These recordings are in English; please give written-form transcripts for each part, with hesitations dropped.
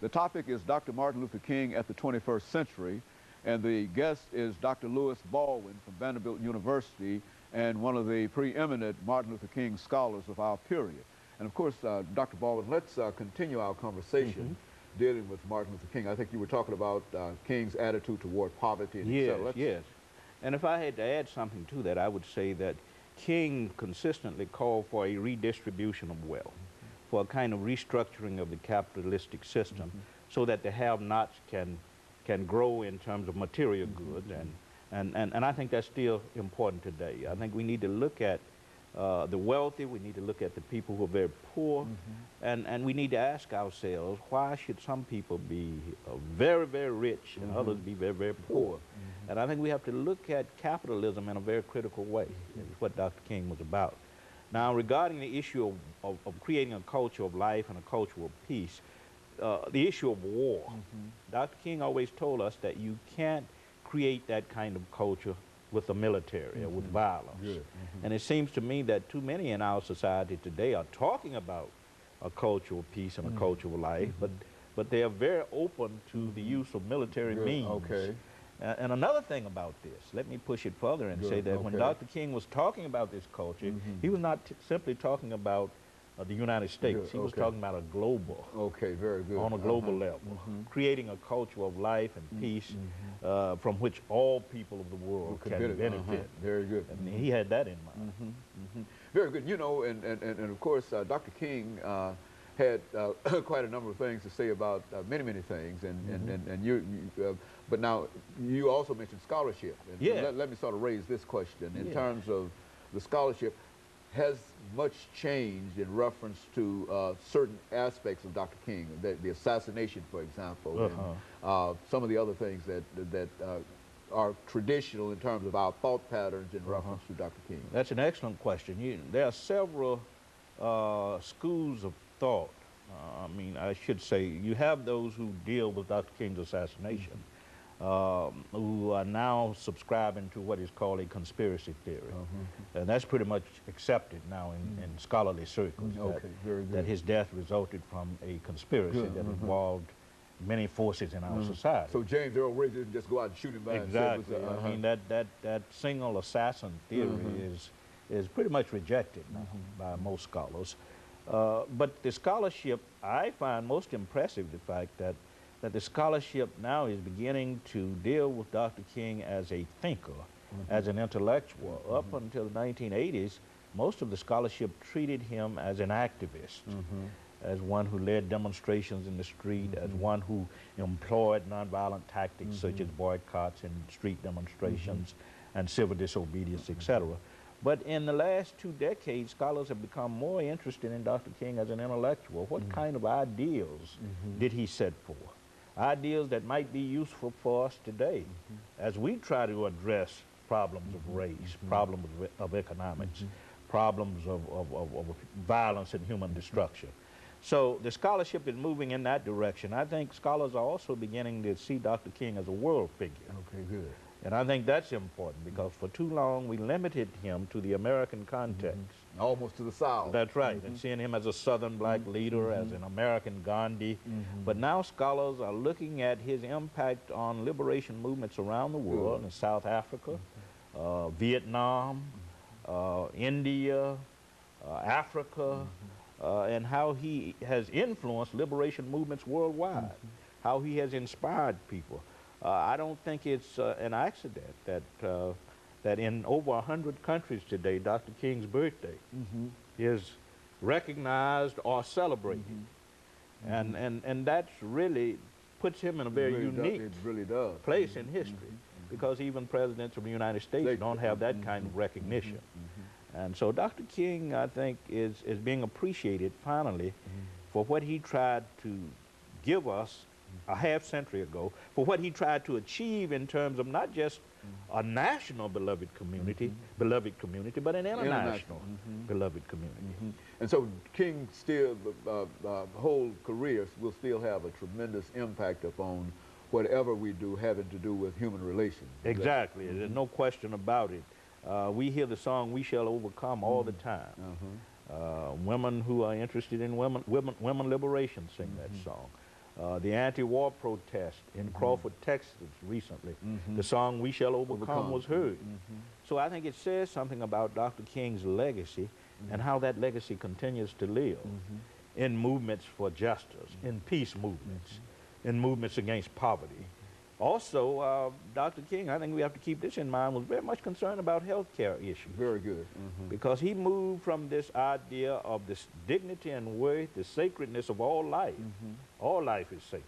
The topic is Dr. Martin Luther King at the 21st century, and the guest is Dr. Baldwin from Vanderbilt University and one of the preeminent Martin Luther King scholars of our period. And of course, Dr. Baldwin, let's continue our conversation dealing with Martin Luther King. I think you were talking about King's attitude toward poverty and yes, etc. Yes. And if I had to add something to that, I would say that King consistently called for a redistribution of wealth, for a kind of restructuring of the capitalistic system so that the have-nots can grow in terms of material goods. And I think that's still important today. I think we need to look at the wealthy, we need to look at the people who are very poor, and we need to ask ourselves, why should some people be very, very rich and others be very, very poor? And I think we have to look at capitalism in a very critical way. Is what Dr. King was about. Now, regarding the issue of creating a culture of life and a culture of peace, the issue of war, Dr. King always told us that you can't create that kind of culture with the military or with violence. And it seems to me that too many in our society today are talking about a culture of peace and a culture of life, but they are very open to the use of military means. And another thing about this, let me push it further and say that when Dr. King was talking about this culture, he was not simply talking about the United States. He was talking about a global, on a global level, creating a culture of life and peace from which all people of the world can benefit. Very good. And he had that in mind. Very good. You know, and of course, Dr. King had quite a number of things to say about many things, but now you also mentioned scholarship. And let me sort of raise this question in terms of the scholarship. Has much changed in reference to certain aspects of Dr. King, the assassination, for example, and some of the other things that are traditional in terms of our thought patterns in reference to Dr. King? That's an excellent question. There are several schools of thought. I mean, I should say, you have those who deal with Dr. King's assassination, who are now subscribing to what is called a conspiracy theory. And that's pretty much accepted now in scholarly circles, that his death resulted from a conspiracy that involved many forces in our society. So James Earl Ray didn't just go out and shoot him by himself. I mean, that single assassin theory is pretty much rejected now by most scholars. But the scholarship, I find most impressive the fact that the scholarship now is beginning to deal with Dr. King as a thinker, as an intellectual. Up until the 1980s, most of the scholarship treated him as an activist, as one who led demonstrations in the street, as one who employed nonviolent tactics such as boycotts and street demonstrations and civil disobedience, etc. But in the last 2 decades, scholars have become more interested in Dr. King as an intellectual. What kind of ideals did he set forth? Ideals that might be useful for us today as we try to address problems of race, problems of economics, problems of violence and human destruction. So the scholarship is moving in that direction. I think scholars are also beginning to see Dr. King as a world figure. And I think that's important because for too long we limited him to the American context. Almost to the South. That's right, and seeing him as a Southern black leader, as an American Gandhi. But now scholars are looking at his impact on liberation movements around the world, in South Africa, Vietnam, India, Africa, and how he has influenced liberation movements worldwide, how he has inspired people. I don't think it's an accident that in over 100 countries today, Dr. King's birthday is recognized or celebrated. And that's really puts him in a very unique place in history, because even presidents of the United States don't have that kind of recognition. And so Dr. King, I think, is being appreciated finally for what he tried to give us a half-century ago, for what he tried to achieve in terms of not just a national beloved community, but an international beloved community. And so King still, whole career will still have a tremendous impact upon whatever we do having to do with human relations. Exactly. There's no question about it. We hear the song "We Shall Overcome" all the time. Women who are interested in women liberation sing that song. the anti-war protest in Crawford, Texas recently. The song "We Shall Overcome" was heard. So I think it says something about Dr. King's legacy and how that legacy continues to live in movements for justice, in peace movements, in movements against poverty. Also, Dr. King, I think we have to keep this in mind, was very much concerned about health care issues. Very good. Because he moved from this idea of this dignity and worth, the sacredness of all life. All life is sacred.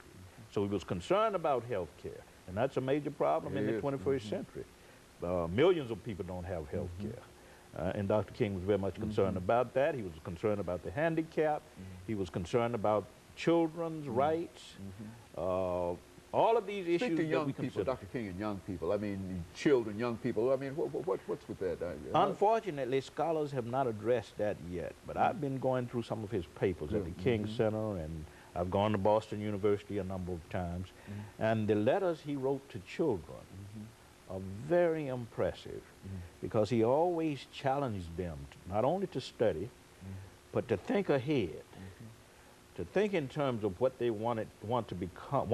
So he was concerned about health care, and that's a major problem in the 21st century. Millions of people don't have health care. And Dr. King was very much concerned about that. He was concerned about the handicapped. He was concerned about children's rights. All of these issues Speak to that young we people, consider. Dr. King, and young people. I mean, children, young people. I mean, what's with that? Unfortunately, scholars have not addressed that yet, but I've been going through some of his papers at the King Center, and I've gone to Boston University a number of times, and the letters he wrote to children are very impressive because he always challenged them not only to study, but to think ahead. To think in terms of what they wanted to become,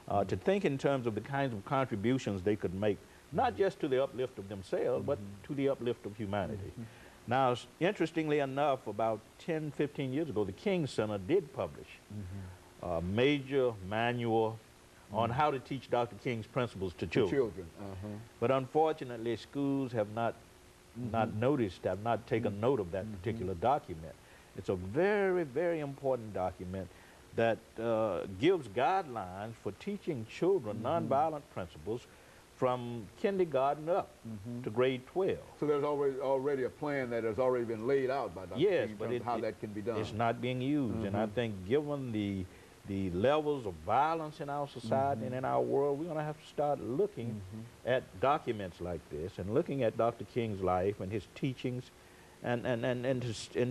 to think in terms of the kinds of contributions they could make, not just to the uplift of themselves, but to the uplift of humanity. Now, interestingly enough, about 10, 15 years ago, the King Center did publish a major manual on how to teach Dr. King's principles to children. But unfortunately, schools have not noticed, have not taken note of that particular document. It's a very, very important document that gives guidelines for teaching children nonviolent principles from kindergarten up to grade 12. So there's already a plan that has already been laid out by Dr. King in terms of how that can be done. It's not being used, and I think given the levels of violence in our society and in our world, we're going to have to start looking at documents like this and looking at Dr. King's life and his teachings and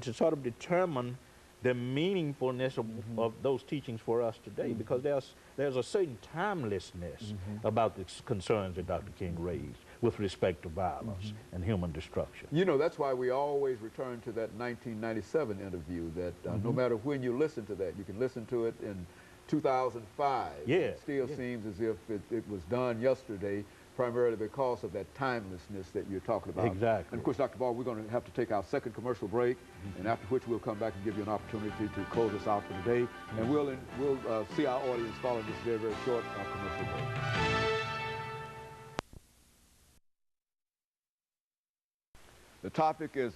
to sort of determine the meaningfulness of those teachings for us today, because there's a certain timelessness about the concerns that Dr. King raised with respect to violence and human destruction. You know, that's why we always return to that 1997 interview, that no matter when you listen to that, you can listen to it in 2005. It still seems as if it was done yesterday, primarily because of that timelessness that you're talking about. Exactly. And of course, Dr. Ball, we're going to have to take our second commercial break, and after which we'll come back and give you an opportunity to close us out for today. And we'll see our audience following this very, very short commercial break. The topic is